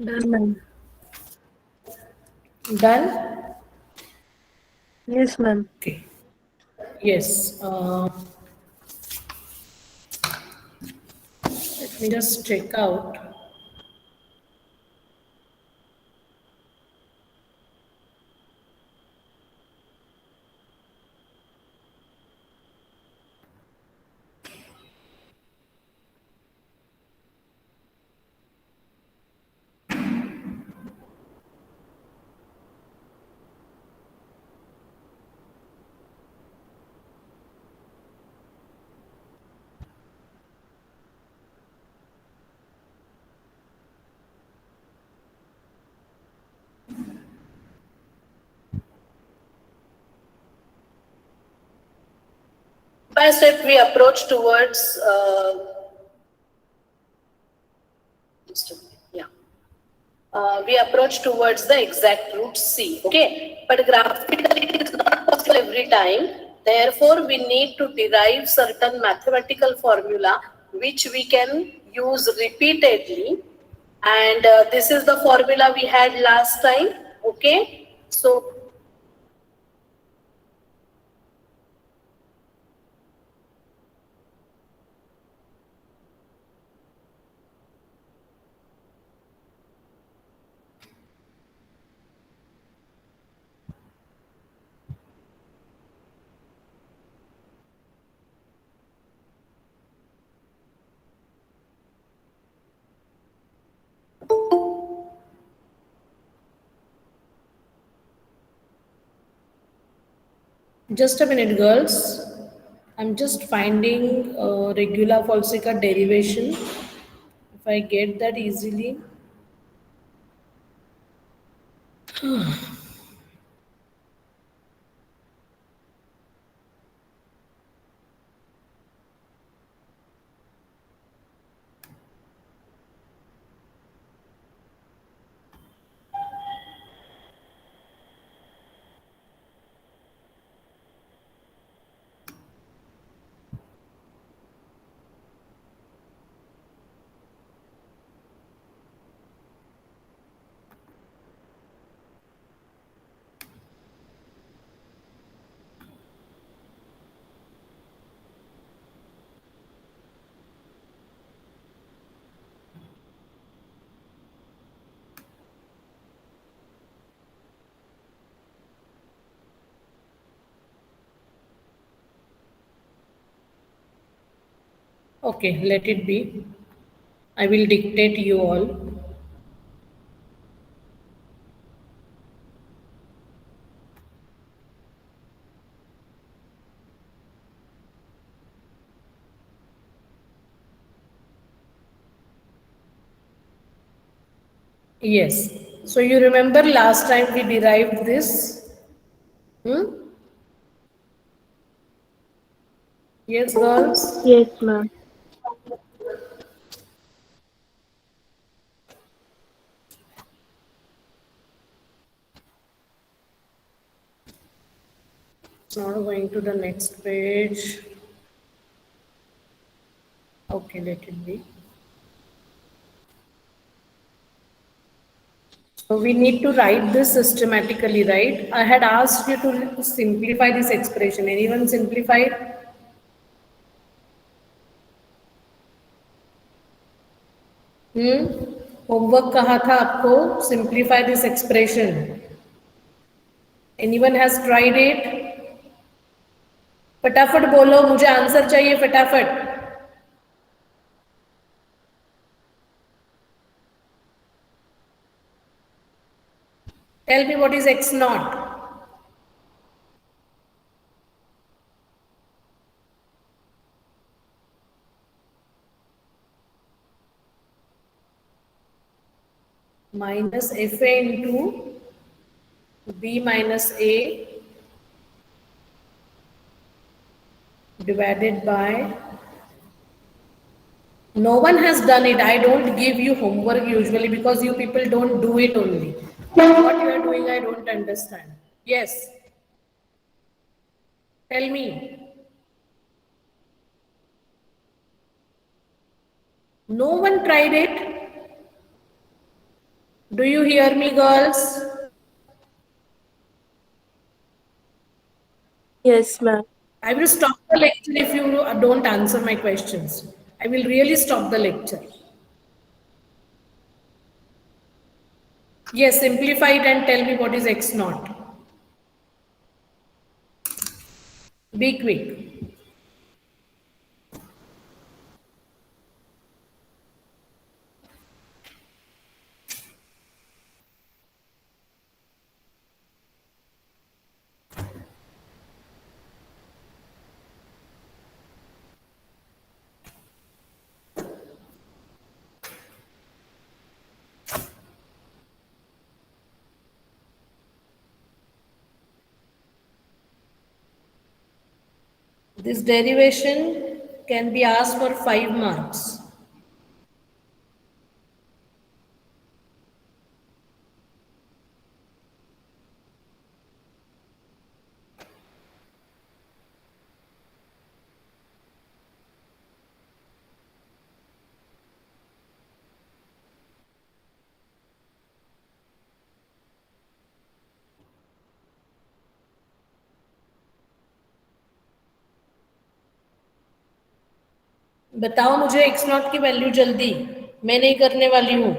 Done, ma'am. Done? Yes, ma'am. Okay. Yes. Let me just check out. By step we approach towards just a minute, yeah. We approach towards the exact root C. Okay, but graphically it is not possible every time. Therefore, we need to derive certain mathematical formula which we can use repeatedly. And this is the formula we had last time. Okay, so just a minute, girls. I'm just finding regula falsica derivation. If I get that easily. Okay, let it be. I will dictate you all. Yes. So you remember last time we derived this? Hmm? Yes, girls? Yes, ma'am. It's not going to the next page. Okay, let it be. So we need to write this systematically, right? I had asked you to simplify this expression. Anyone simplified? Homework कहा था आपको simplify this expression. Anyone has tried it? फटाफट बोलो, मुझे answer चाहिए फटाफट. Tell me what is x naught. Minus fa into b minus a divided by, no one has done it. I don't give you homework usually because you people don't do it only. What you are doing, I don't understand. Yes. Tell me. No one tried it. Do you hear me, girls? Yes, ma'am. I will stop the lecture if you don't answer my questions. I will really stop the lecture. Yes, simplify it and tell me what is x naught. Be quick. This derivation can be asked for 5 marks. बताओ मुझे x not की value जल्दी, मैं नहीं करने वाली हूं.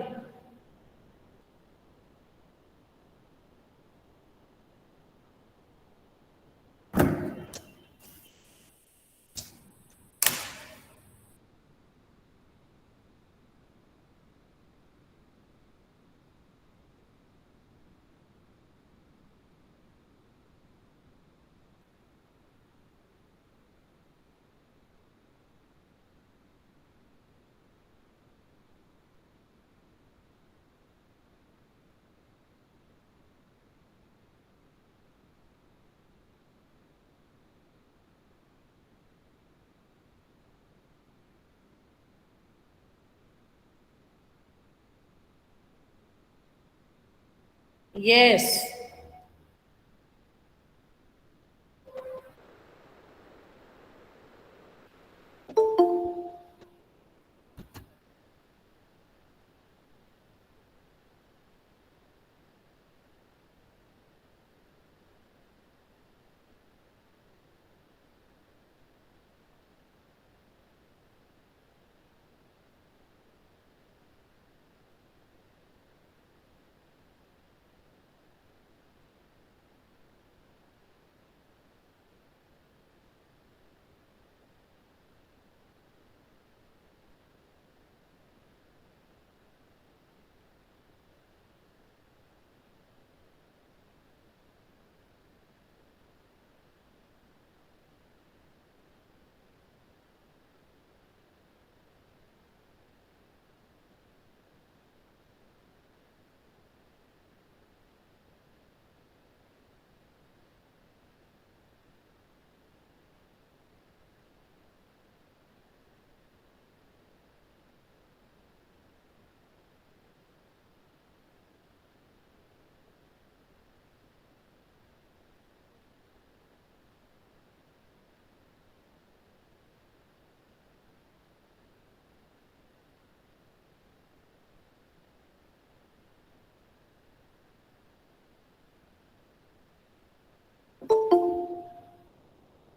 Yes.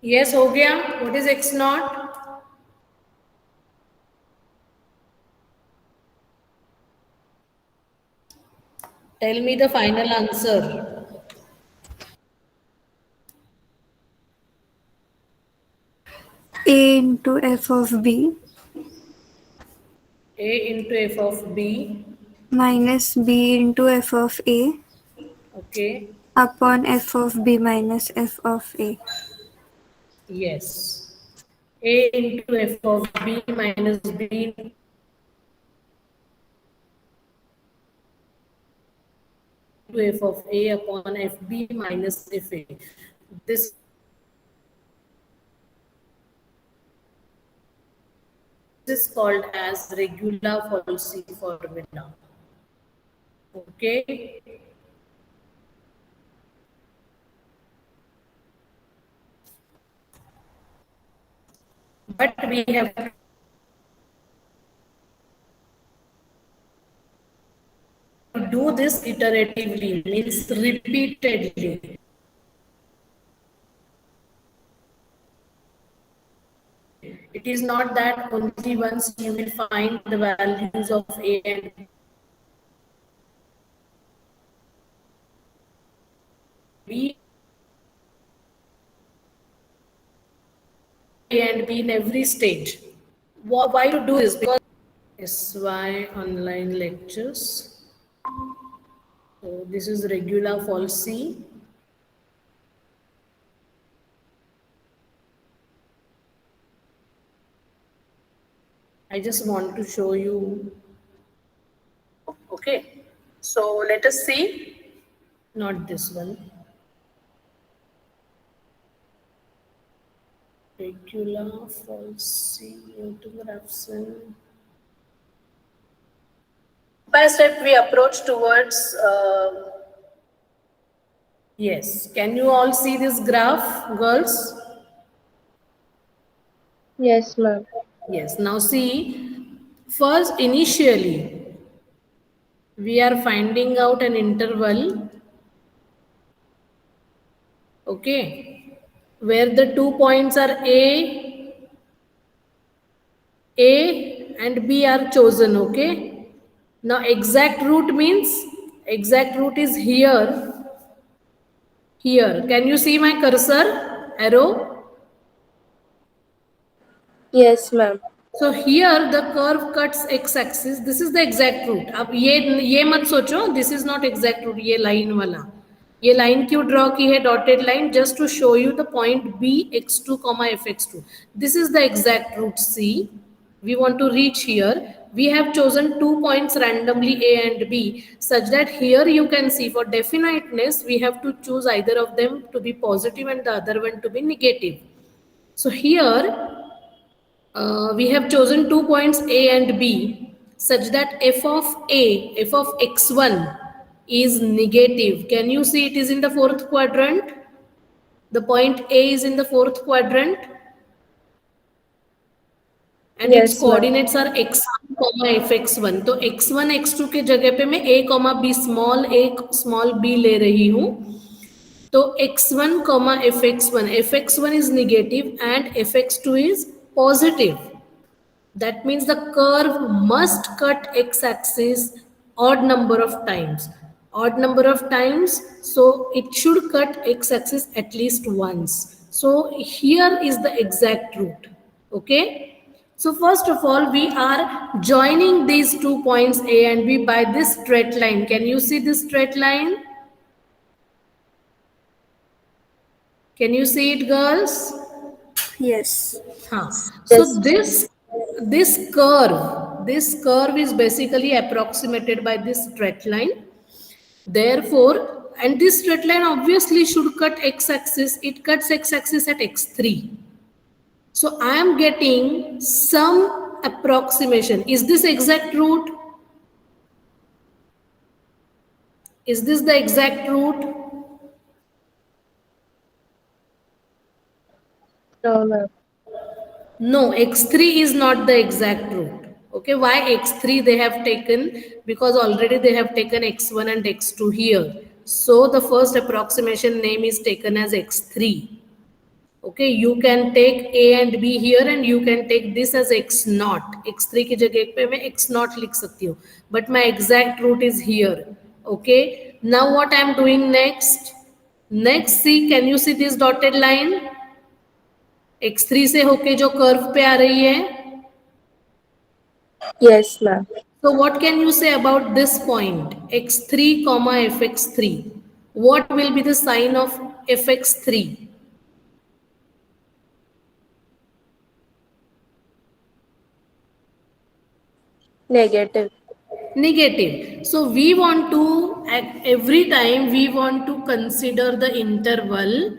Yes, हो गया. What is x naught? Tell me the final answer. A into f of b A into f of b minus b into f of a Okay. upon f of b minus f of a. Yes. A into f of b minus b into f of a upon fb minus fa. This is called as regular Falsy formula. Okay. But we have to do this iteratively, means repeatedly. It is not that only once you will find the values of A and B in every stage. Why to do this? Because SY online lectures. So this is regular Falsy. I just want to show you. Okay. So let us see. Not this one. Regular Falsy Newton-Raphson. By step we approach towards. Yes. Can you all see this graph, girls? Yes, ma'am. Yes. Now see, first initially, we are finding out an interval, okay, where the 2 points are A and B are chosen, okay. Now exact root means, exact root is here. Here, can you see my cursor, arrow? Yes, ma'am. So here the curve cuts x-axis. This is the exact root. अब ये मत सोचो, this is not exact root. ये line वाला. ये line क्यों draw की है dotted line? Just to show you the point B x2 comma fx2. This is the exact root C. We want to reach here. We have chosen 2 points randomly A and B, such that here you can see for definiteness we have to choose either of them to be positive and the other one to be negative. So here we have chosen 2 points A and B such that f of A, f of x1 is negative. Can you see it is in the fourth quadrant? The point A is in the fourth quadrant. And Yes, its ma'am. coordinates are x1 comma fx1. तो x1 x2 के जगह पे मैं a comma b small b ले रही हूँ. तो x1 comma fx1 is negative and fx2 is positive. That means the curve must cut x-axis odd number of times. Odd number of times, so it should cut x-axis at least once. So here is the exact root. Okay. So first of all, we are joining these 2 points A and B by this straight line. Can you see this straight line? Can you see it, girls? Yes. So this curve is basically approximated by this straight line. Therefore, and this straight line obviously should cut x-axis. It cuts x-axis at x3. So I am getting some approximation. Is this exact root? Is this the exact root? No, ma'am. No, x3 is not the exact root. Okay, why x3 they have taken? Because already they have taken x1 and x2 here. So the first approximation name is taken as x3. Okay, you can take A and B here and you can take this as x naught. x3 की जगह पे मैं x naught लिख सकती हूँ. But my exact root is here. Okay, now what I am doing next? Next, see, can you see this dotted line? x3 से होके जो कर्व पे आ रही है. Yes, ma'am. So what can you say about this point? x3 comma fx3. what will be the sign of fx3? Negative. Negative. So we want to, at every time we want to consider the interval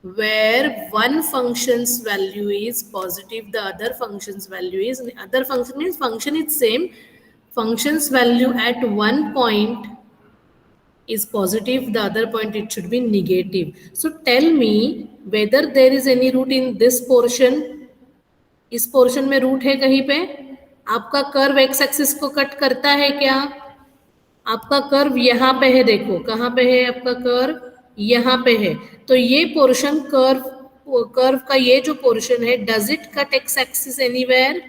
where one function's value is positive, the other function's value is, other function means function is same, function's value at one point is positive, the other point it should be negative. So tell me whether there is any root in this portion. इस portion में root है कहीं पे? आपका curve x axis को cut करता है क्या? आपका कर्व यहाँ पे है, देखो कहाँ पे है आपका कर्व, यहाँ पे है. तो ये पोर्शन कर्व का ये जो पोर्शन है, does it cut x axis anywhere?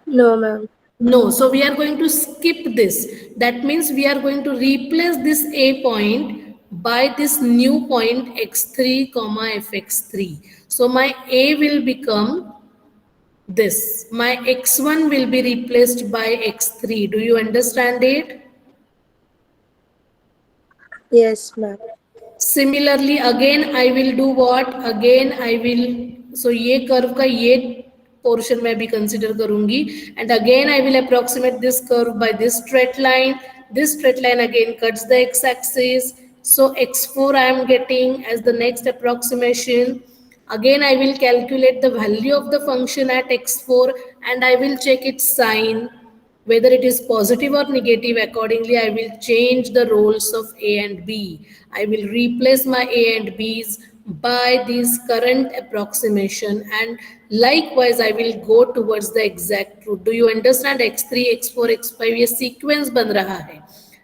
No, ma'am. No, so we are going to skip this. That means we are going to replace this A point by this new point x3 comma fx3. So my A will become this. My x1 will be replaced by x3. Do you understand it? Yes, ma'am. Similarly, again I will do what? Again I will, so ये curve का ये portion मैं भी consider करूंगी, and again I will approximate this curve by this straight line. This straight line again cuts the x-axis. So x4 I am getting as the next approximation. Again I will calculate the value of the function at x4 and I will check its sign, whether it is positive or negative. Accordingly I will change the roles of A and B. I will replace my A and B's by this current approximation, and likewise I will go towards the exact root. Do you understand? x3 x4 x5 ये sequence बन रहा है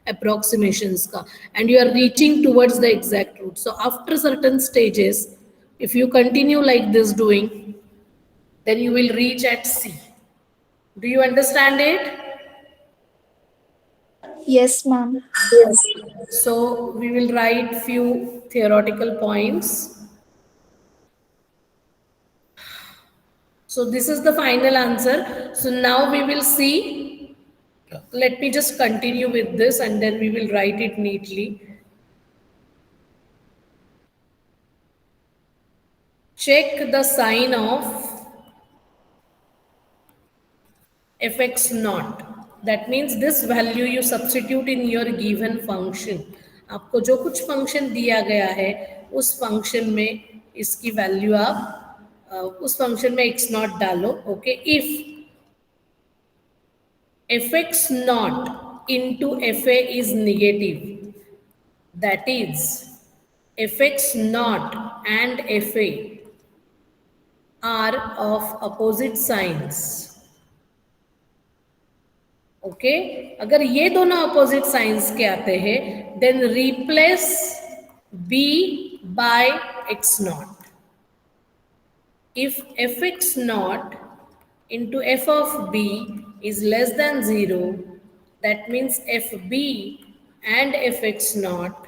approximations का, and you are reaching towards the exact root. So after certain stages, if you continue like this doing, then you will reach at C. Do you understand it? Yes, ma'am. Yes. So we will write few theoretical points. So this is the final answer. So now we will see. Let me just continue with this and then we will write it neatly. Check the sign of fx naught. That means this value you substitute in your given function. आपको जो कुछ function दिया गया है उस function में इसकी value आप उस फंक्शन में x नॉट डालो. Okay, if fx naught into fa is negative, that is fx naught and fa are of opposite signs. Okay, अगर ये दोनों अपोजिट साइंस के आते हैं, then replace b by x naught. If fx naught into f of b is less than 0, that means fb and fx naught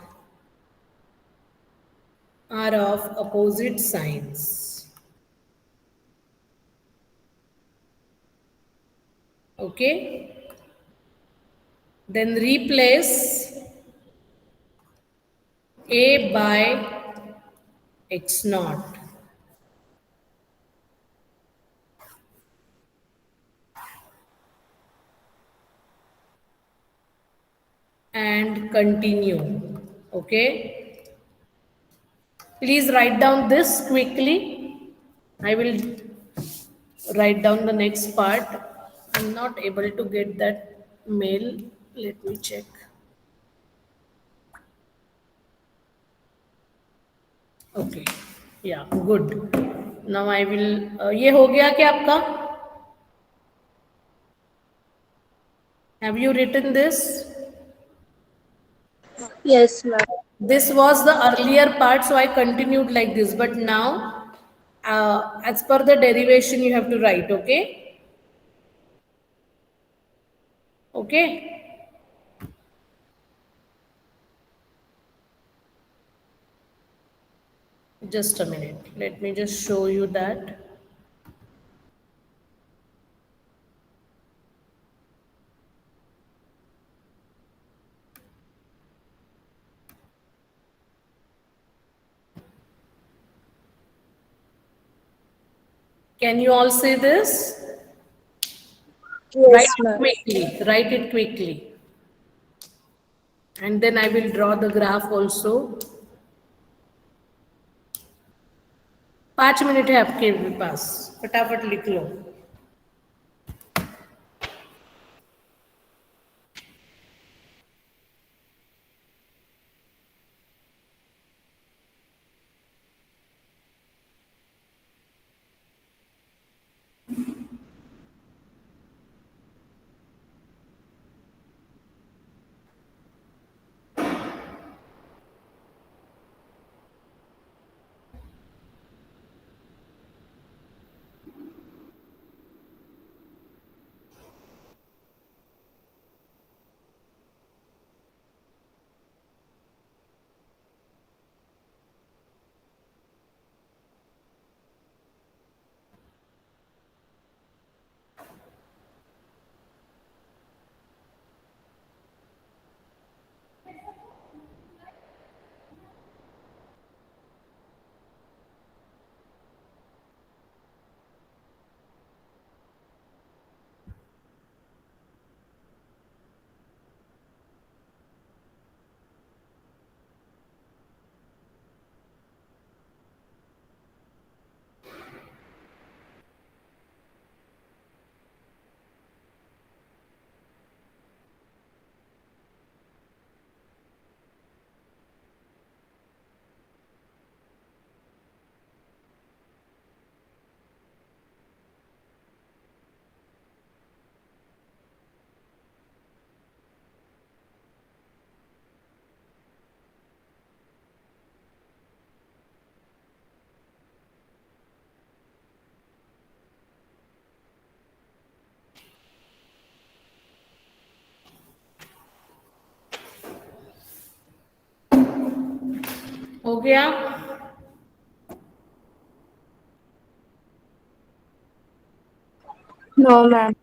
are of opposite signs. Okay, then replace a by x naught. And continue. Okay, please write down this quickly. I will write down the next part. I'm not able to get that mail. Let me check. Okay, yeah, good. Now I will. ये हो गया क्या आपका? Have you written this? Yes, ma'am. This was the earlier part, so I continued like this. But now, as per the derivation, you have to write. Okay. Okay. Just a minute. Let me just show you that. Can you all see this? Yes, ma'am. Write it quickly. And then I will draw the graph also. 5 minute है आपके पास, फटाफट लिख लो. हो गया? No, ma'am.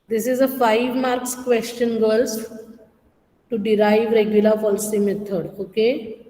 This is a 5 marks question, girls, to derive regular falsy method. Okay?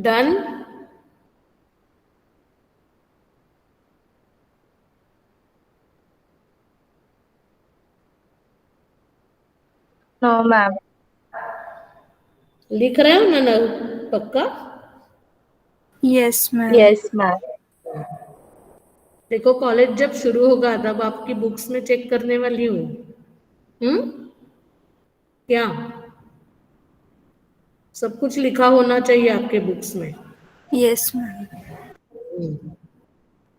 Done? No, ma'am. लिख रहे हो ना पक्का? Yes, ma'am. Yes, ma'am. देखो, कॉलेज जब शुरू होगा तब आपकी बुक्स में चेक करने वाली हूँ. क्या सब कुछ लिखा होना चाहिए आपके बुक्स में? Yes, ma'am.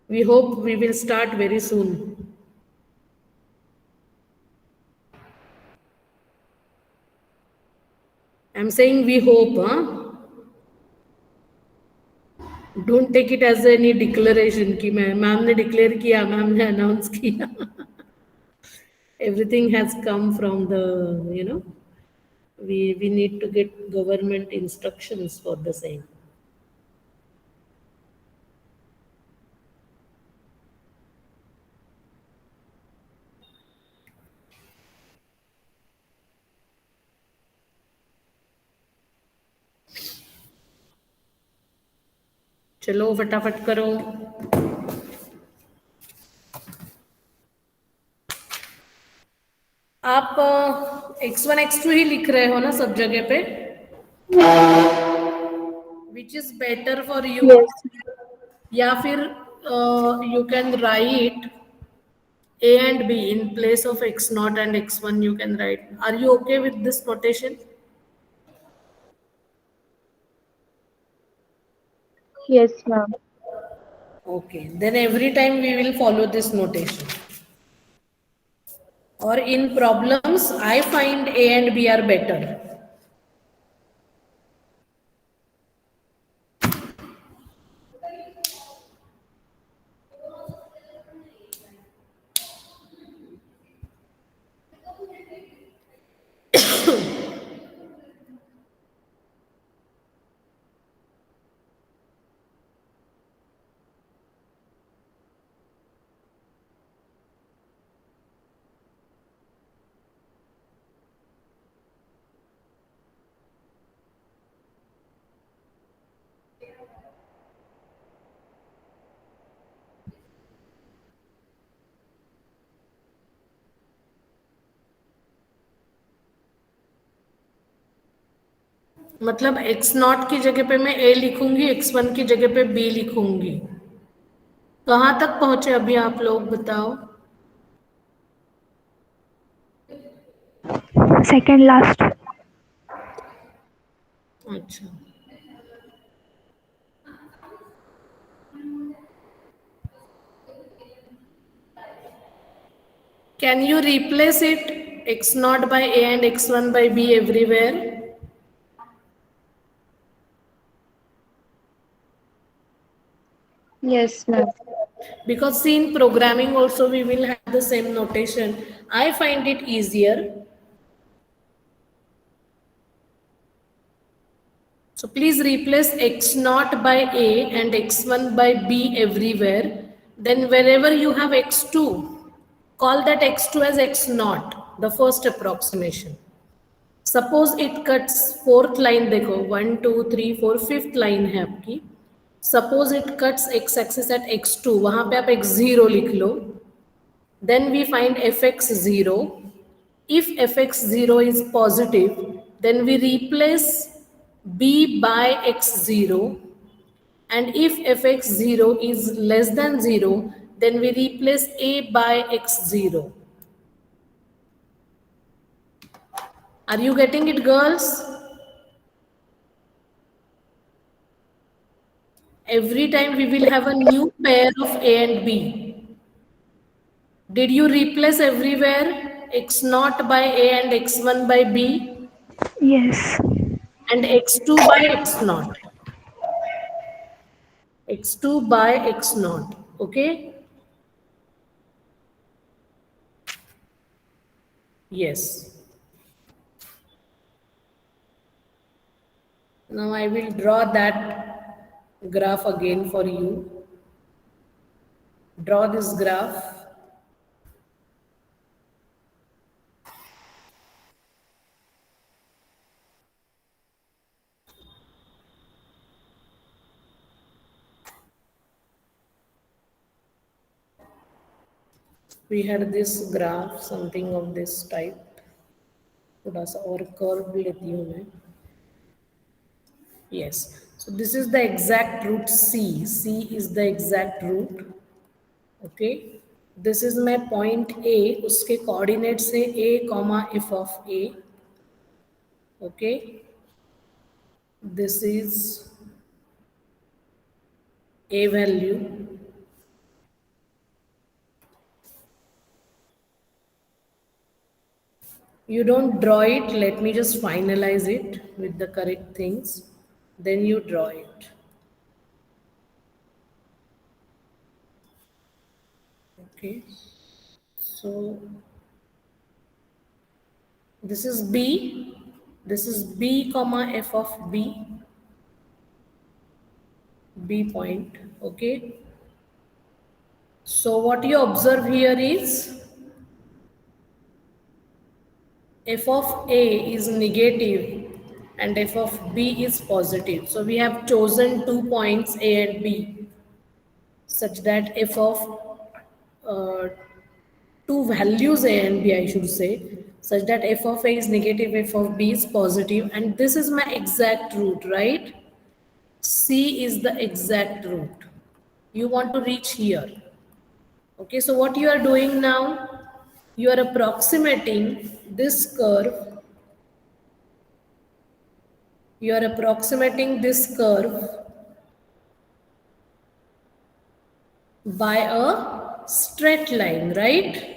We hope we will start very soon. I'm saying we hope, huh? Don't take it as any declaration कि मैम ने डिक्लेयर किया, मैम ने अनाउंस किया. Everything has come from the, we need to get government instructions for the same. चलो फटाफट करो। आप x1 x2 ही लिख रहे हो ना सब जगह पे? Which is better for you? Yes. या फिर you can write a and b in place of x0 and x1 you can write. Are you okay with this notation? Yes, ma'am. Okay, then every time we will follow this notation. Or in problems, I find A and B are better. मतलब x0 की जगह पे मैं a लिखूंगी, x1 की जगह पे b लिखूंगी। कहाँ तक पहुंचे अभी आप लोग बताओ? Second last. अच्छा, can you replace it x0 by a and x1 by b everywhere? Yes, ma'am. Because see, in programming also we will have the same notation. I find it easier. So please replace x0 by a and x1 by b everywhere. Then wherever you have x2, call that x2 as x0, the first approximation. Suppose it cuts fourth line, देखो 1 2 3 4 fifth line है आपकी. Suppose it cuts x axis at x2, वहां पे आप x0 लिख लो. Then we find fx0. If fx0 is positive, then we replace b by x0. And if fx0 is less than 0, then we replace a by x0. Are you getting it, girls? Every time we will have a new pair of A and B. Did you replace everywhere x0 by A and x1 by B Yes. and x2 by x0? x2 by x0, okay? Yes. Now I will draw that graph again for you. Draw this graph. We had this graph, something of this type. थोड़ा सा और curve लेती हूँ मैं. Yes. So this is the exact root C. C is the exact root. Okay. This is my point A. उसके coordinates है A, f of A. Okay. This is A value. You don't draw it. Let me just finalize it with the correct things. Then you draw it. Okay. So this is B. This is B comma f of B. B point. Okay. So what you observe here is f of A is negative and f of b is positive. So we have chosen 2 points A and B such that f of uh, two values A and B, I should say, such that f of A is negative, f of B is positive, and this is my exact root, right? C is the exact root. You want to reach here. Okay, so what you are doing now, you are approximating this curve, you are approximating this curve by a straight line, right?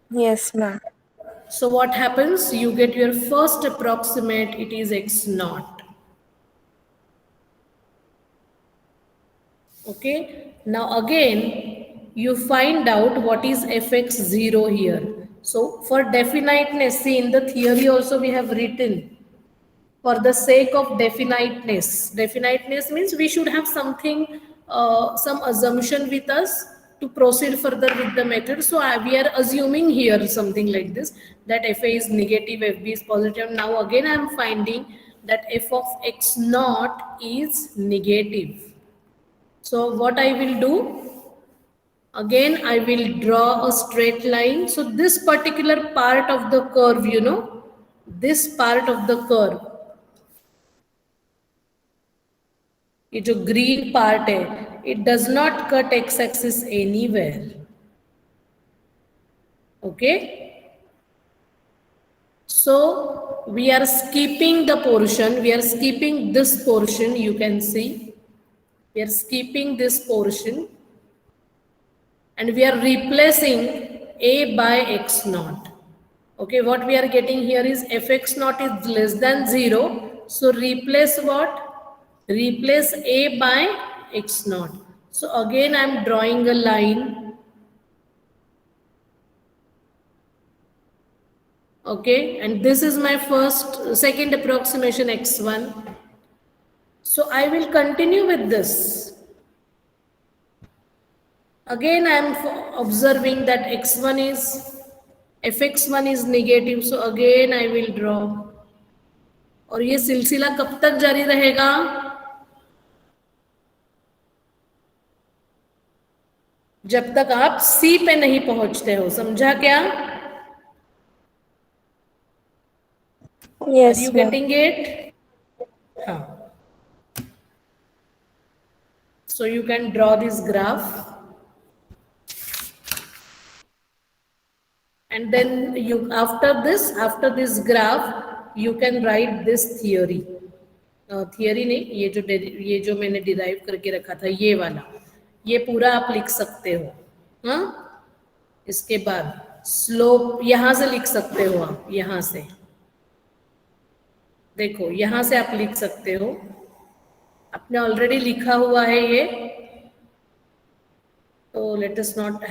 Yes, ma'am. So what happens? You get your first approximate, it is x naught. Okay, now again, you find out what is fx0 here. So for definiteness, see in the theory also we have written for the sake of definiteness. Definiteness means we should have something, some assumption with us to proceed further with the method. So we are assuming here something like this, that fa is negative, fb is positive. Now again I am finding that f of x naught is negative. So what I will do, again I will draw a straight line. So this particular part of the curve, this part of the curve, ये जो green part है, it does not cut x-axis anywhere. Okay? So we are skipping the portion, we are skipping this portion, you can see. We are skipping this portion and we are replacing a by x naught. Okay, what we are getting here is fx naught is less than 0. So replace what? Replace a by x naught. So again I am drawing a line. Okay, and this is my second approximation x1. So I will continue with this. Again I am observing that x1 is, fx1 is negative. So again I will draw. और ये सिलसिला कब तक जारी रहेगा? जब तक आप C पे नहीं पहुंचते हो. समझा क्या? Yes, Are you ma'am. getting it? हाँ. So you can draw this graph. And then you, after this graph, you can write this theory. Theory नहीं, ये जो मैंने डिराइव करके रखा था ये वाला, ये पूरा आप लिख सकते हो. हाँ, इसके बाद स्लोप यहां से लिख सकते हो आप, यहां से देखो, यहां से आप लिख सकते हो. आपने ऑलरेडी लिखा हुआ है ये, तो let us not,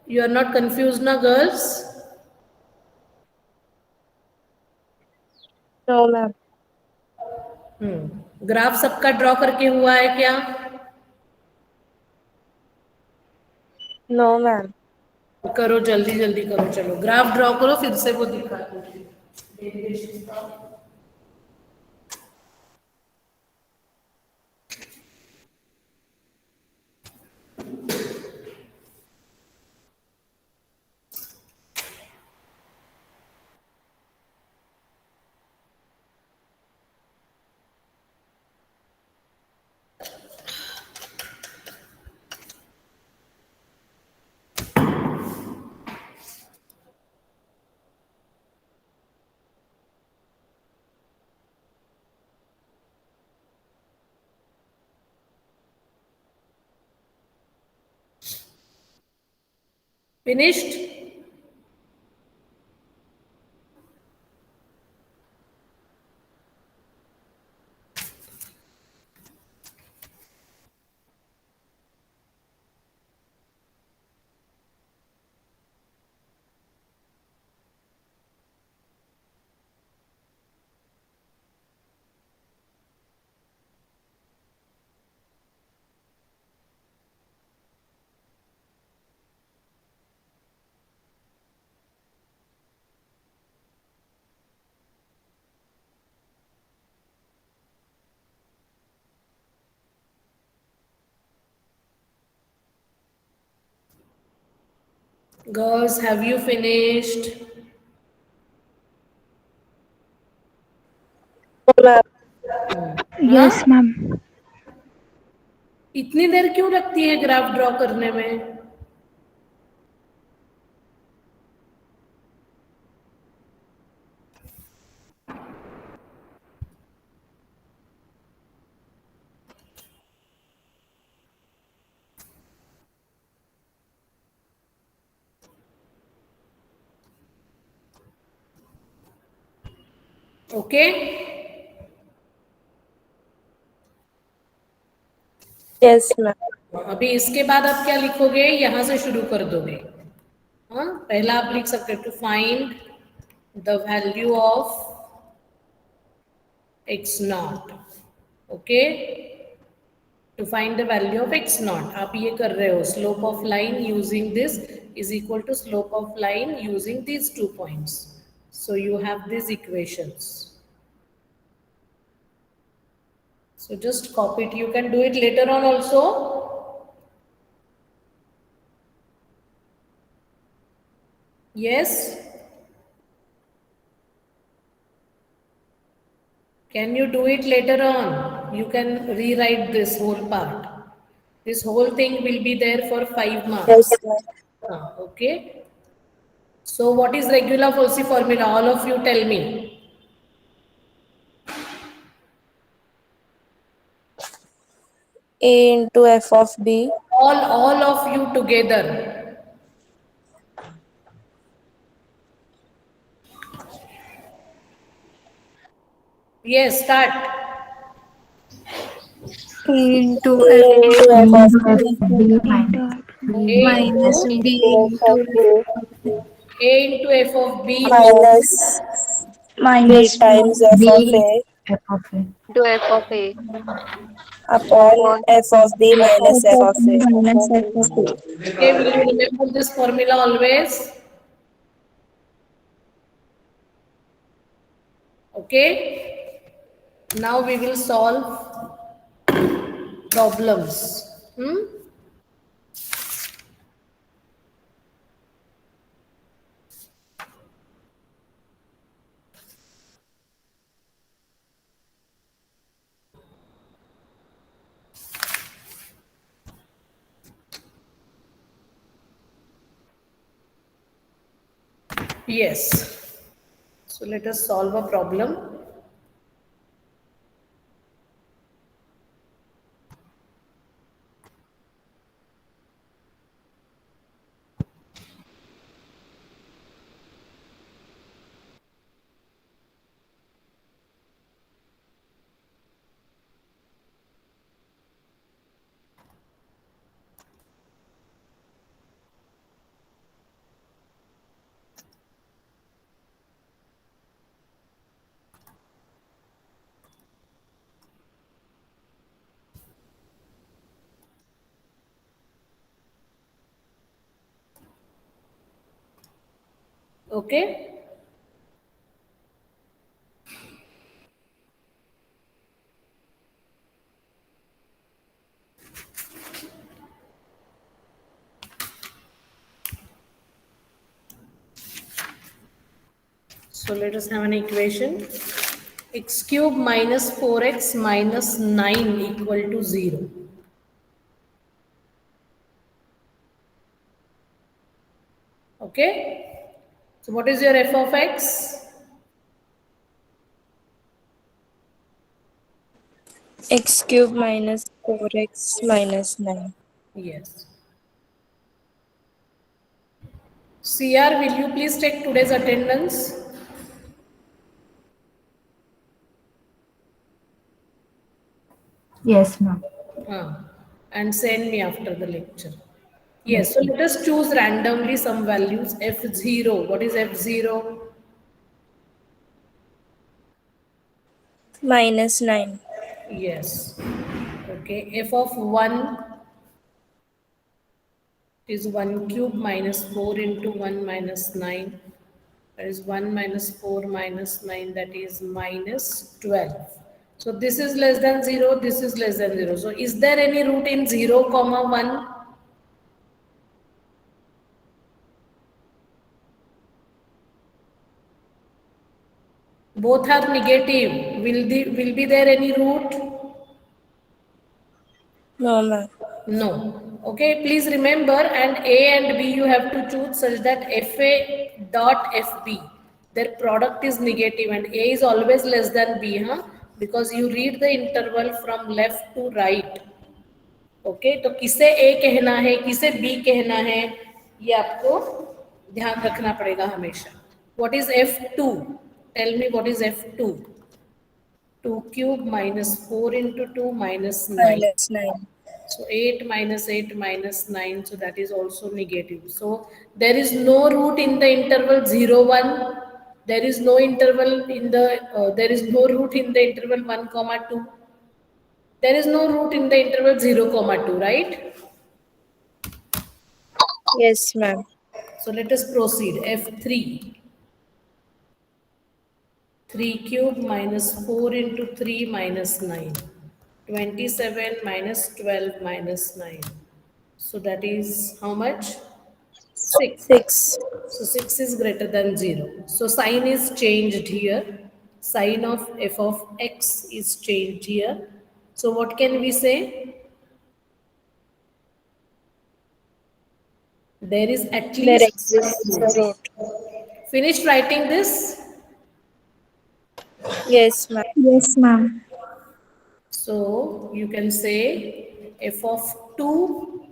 you are not confuse ना गर्ल्स? No, ma'am. ग्राफ सबका ड्रॉ करके हुआ है क्या? No, ma'am. करो, जल्दी जल्दी करो. चलो ग्राफ ड्रॉ करो, फिर से वो दिखा दो. Finished? Girls, have you finished? Yes, ma'am. इतनी देर क्यों लगती है ग्राफ ड्रॉ करने में? ओके? Yes, ma'am. अभी इसके बाद आप क्या लिखोगे? यहां से शुरू कर दोगे. हाँ, पहला आप लिख सकते हो, to find the value of x naught. Okay, to find the value of x naught. आप ये कर रहे हो, slope of line using this is equal to slope of line using these 2 points. So you have these equations. So just copy it. You can do it later on also. Yes. Can you do it later on? You can rewrite this whole part. This whole thing will be there for 5 marks. Yes, ma'am. Okay. So what is regular Folsi formula? All of you tell me. A into f of b. All of you together. Yes, start. A into A F into f of b A minus into B f of into b A into f of b minus b Minus times f of a to f of a upon upon f of b minus f of a. minus f of a. Okay, will you remember this formula always? Okay. Now we will solve problems. Yes. So let us solve a problem. Okay. So let us have an equation. X cube minus 4x minus 9 equal to 0. Okay. So what is your f of x? X cube minus 4x minus 9. Yes. CR, will you please take today's attendance? Yes, ma'am. And send me after the lecture. Yes, so let us choose randomly some values. F0. What is F0? Minus 9. Yes. Okay. F of 1 is 1 cube minus 4 into 1 minus 9. That is 1 minus 4 minus 9, that is minus 12. So this is less than 0, this is less than 0. So is there any root in 0, comma 1? Both are negative. Will be there any root? No, ma'am. No. Okay, please remember, and A and B you have to choose such that FA dot FB, their product is negative and A is always less than B, huh? Because you read the interval from left to right. Okay तो किसे ए कहना है किसे B कहना है ये आपको ध्यान रखना पड़ेगा हमेशा. What is F2? Tell me what is F2? 2 cube minus 4 into 2 minus 9. -9. So 8 minus 8 minus 9, so that is also negative. So there is no root in the interval 0, 1. There is no interval in the, there is no root in the interval 1, 2. There is no root in the interval 0, 2, right? Yes, ma'am. So let us proceed. F3. 3 cube minus 4 into 3 minus 9. 27 minus 12 minus 9. So that is how much? 6. 6. So 6 is greater than 0. So sign is changed here. Sign of f of x is changed here. So what can we say? There is at There least exists a root. Finished writing this? Yes, ma'am. Yes, ma'am. So you can say f of 2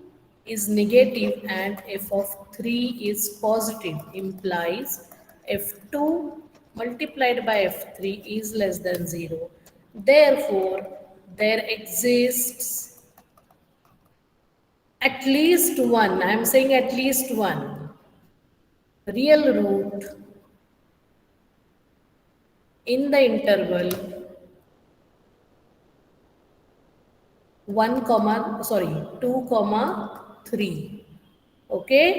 is negative and f of 3 is positive, implies f2 multiplied by f3 is less than 0. Therefore, there exists at least one, I am saying at least one, real root in the interval 2, 3. Okay?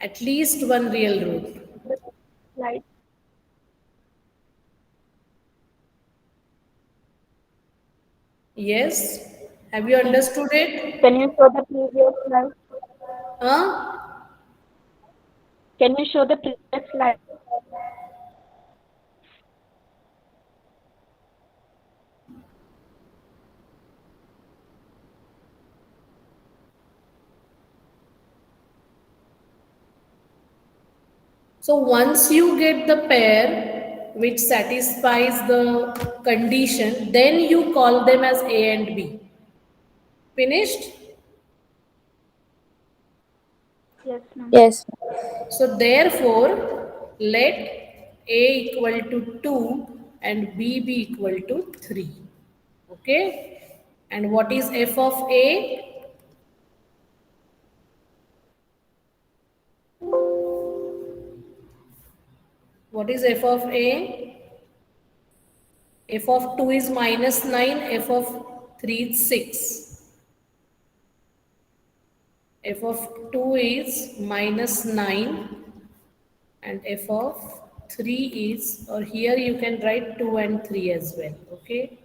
At least one real root. Slide. Yes? Have you understood it? Can you show the previous slide? Huh? Can you show the previous slide? So once you get the pair which satisfies the condition, then you call them as A and B. Finished? Yes, ma'am. Yes. So therefore, let A equal to 2 and B be equal to 3. Okay? And what is f of A? What is f of A? F of 2 is minus 9, f of 3 is 6. F of 2 is minus 9 and f of 3 is, or here you can write 2 and 3 as well, okay?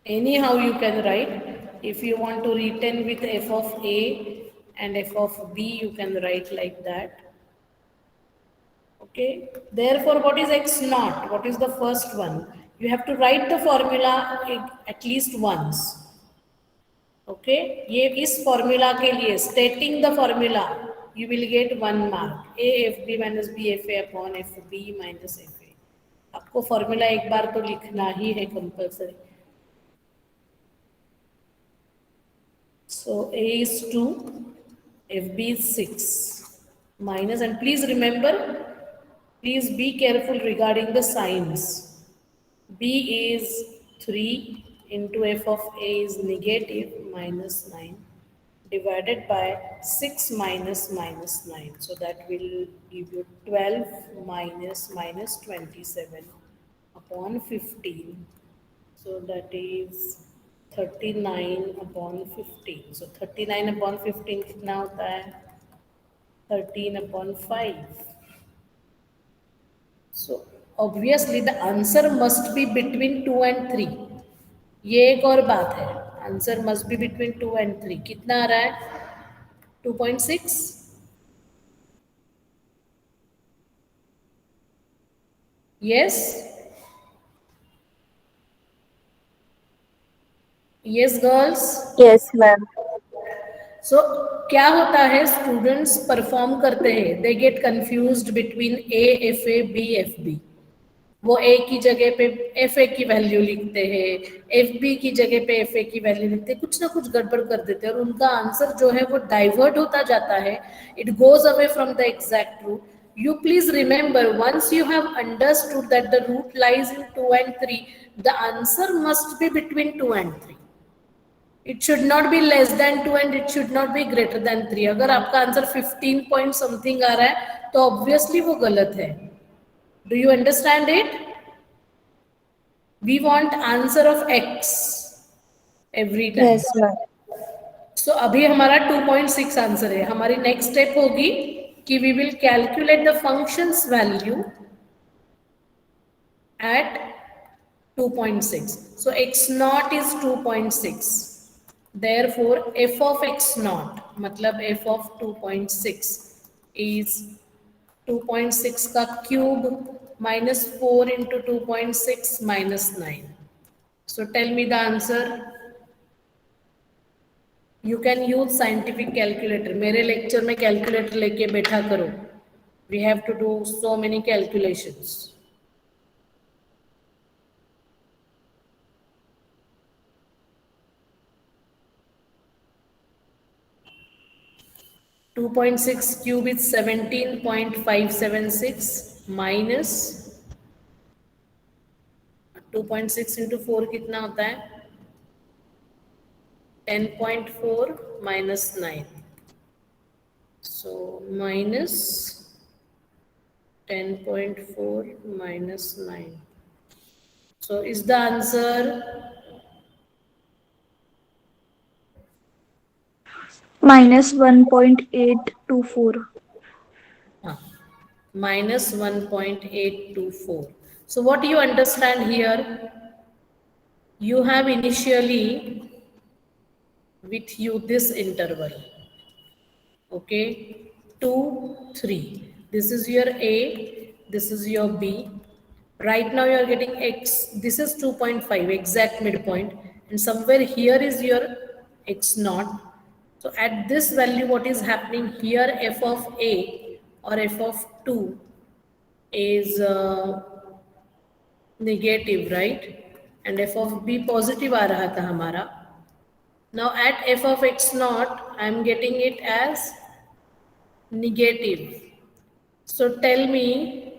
Anyhow you can write. If you want to retain with f of A and f of B, you can write like that. Okay. Therefore, what is x naught? What is the first one? You have to write the formula at least once. Okay. ये इस formula के लिए stating the formula, you will get 1 mark. A FB minus B FA upon FB minus FA. आपको formula एक बार तो लिखना ही है compulsory. So A is 2, FB is 6, minus, and please remember, please be careful regarding the signs. B is 3 into f of A is negative minus 9 divided by 6 minus minus 9. So that will give you 12 minus minus 27 upon 15. So that is 39 upon 15. So 39 upon 15 कितना होता है? 13 upon 5. So obviously the answer must be between 2 and 3. ये एक और बात है, answer must be between 2 and 3. कितना आ रहा है? 2.6. Yes, yes girls. Yes, ma'am. So क्या होता है, स्टूडेंट्स परफॉर्म करते हैं, they get confused between A F A B F B. वो ए की जगह पे एफ ए की वैल्यू लिखते हैं, एफ बी की जगह पे एफ ए की वैल्यू लिखते हैं, कुछ ना कुछ गड़बड़ कर देते हैं और उनका आंसर जो है वो डाइवर्ट होता जाता है. It goes away from the exact route. You please remember, once you have understood that the root lies in 2 and 3, the answer must be between 2 and 3. It should not be less than 2 and it should not be greater than 3. अगर आपका answer 15 point something आ रहा है तो obviously वो गलत है. Do you understand it? We want answer of x every time. Yes, ma'am. So अभी हमारा 2.6 आंसर है. हमारी नेक्स्ट स्टेप होगी कि we will calculate the function's value at 2.6. So x naught is 2.6. Therefore f of x naught मतलब f of 2.6 is 2.6 का cube minus 4 into 2.6 minus 9. So tell me the answer. You can use scientific calculator. मेरे lecture में calculator लेके बैठा करो. We have to do so many calculations. Two point six cube is 17.576 minus 2.6 into 4 कितना होता है? 10.4 minus 9. So minus 10.4 minus 9. So is the answer minus 1.824. minus 1.824. So what do you understand here? You have initially with you this interval. Okay, 2, 3. This is your A, this is your B. Right now you are getting x. This is 2.5, exact midpoint. And somewhere here is your x naught. So at this value, what is happening here, f of A or f of 2 is negative, right? And f of B positive आ रहा था हमारा. Now at f of x naught, I am getting it as negative. So tell me,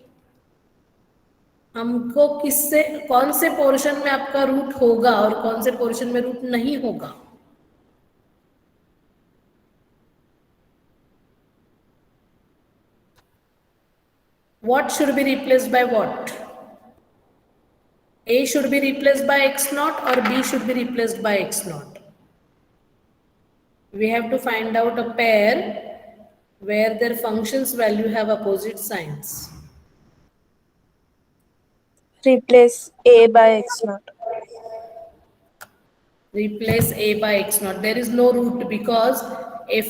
हमको किससे, कौन से portion में आपका root होगा और कौन से पोर्शन में रूट नहीं होगा? What should be replaced by what? A should be replaced by x naught or B should be replaced by x naught? We have to find out a pair where their functions value have opposite signs. Replace A by X naught. Replace A by x naught. There is no root because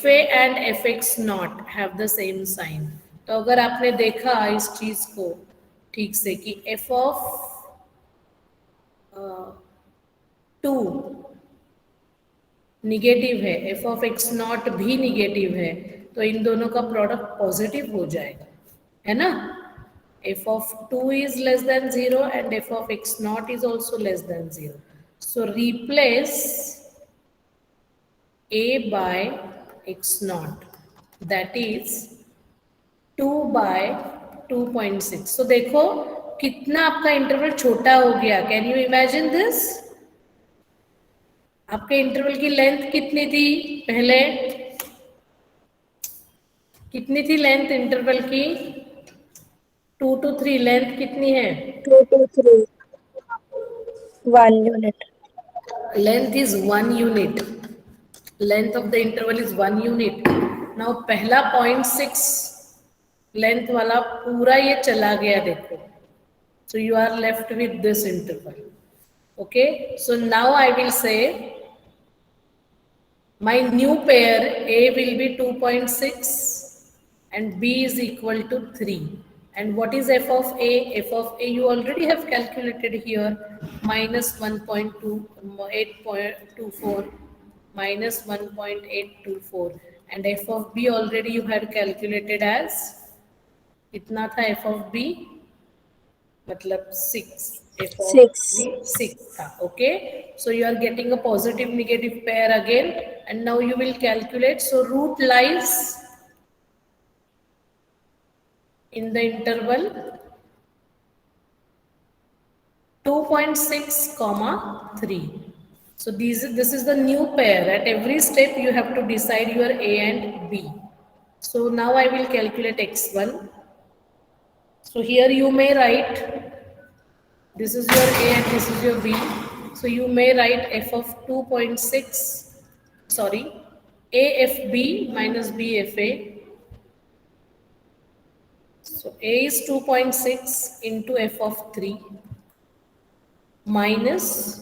fa and fx naught have the same sign. तो अगर आपने देखा इस चीज को ठीक से कि f of 2 निगेटिव है, f of x naught भी निगेटिव है, तो इन दोनों का प्रोडक्ट पॉजिटिव हो जाएगा, है ना? f of 2 is less than 0 and f of x naught is also less than 0. So replace A by x naught, that is 2 by 2.6. So देखो कितना आपका इंटरवल छोटा हो गया. Can you imagine this? आपके इंटरवल की लेंथ कितनी थी पहले? कितनी थी लेंथ इंटरवल की? 2 to 3. लेंथ कितनी है? 2 to 3. 1 unit. Length is 1 unit. Length of the interval is 1 unit. Now पहला 0.6 लेंथ वाला पूरा ये चला गया देखो. So you are left with this interval. Okay, so now I will say my new pair A will be 2.6 and B is equal to 3. And what is f of A? F of A you already have calculated here, minus 1.824 minus 1.824, and f of B already you had calculated as कितना था f of B, मतलब 6, f of 6. B 6 था. Okay, so you are getting a positive negative pair again, and now you will calculate. So root lies in the interval 2.6 comma 3. So this is the new pair. At every step you have to decide your A and B. So now I will calculate x1. So here you may write, this is your A and this is your B. So you may write f of 2.6, sorry, AFB minus BFA. So A is 2.6 into f of 3 minus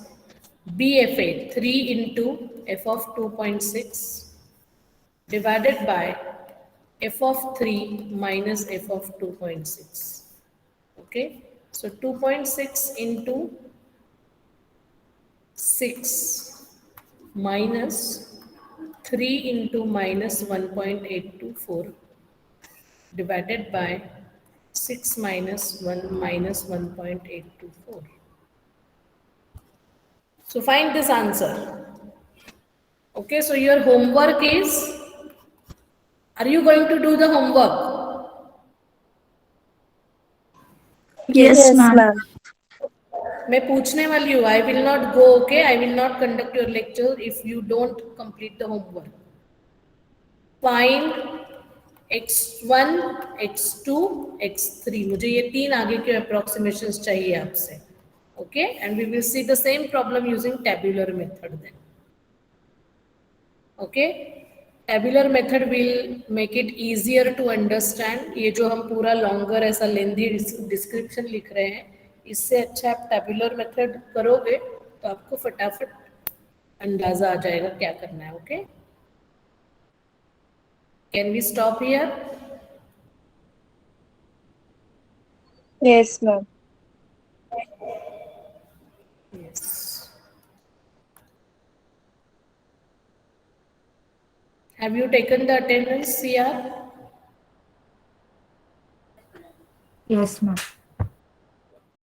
BFA 3 into f of 2.6 divided by f of 3 minus f of 2.6. Okay, so 2.6 into 6 minus 3 into minus 1.824 divided by 6 minus 1 minus 1.824. So find this answer. Okay, so your homework is, are you going to do the homework? Yes, ma'am. मैं पूछने वाली हूँ. I will not go, okay? I will not conduct your lecture if you don't complete the homework. Find x1, x2, x3. मुझे ये 3 आगे के approximations चाहिए आपसे. Okay? And we will see the same problem using tabular method then. Okay? Tabular method will make it easier to understand. ये जो हम पूरा longer ऐसा lengthy description लिख रहे हैं, इससे अच्छा आप tabular method करोगे तो आपको फटाफट अंदाजा आ जाएगा क्या करना है. Okay? Can we stop here? Yes, ma'am. Yes. Have you taken the attendance, CR? Yes, ma'am.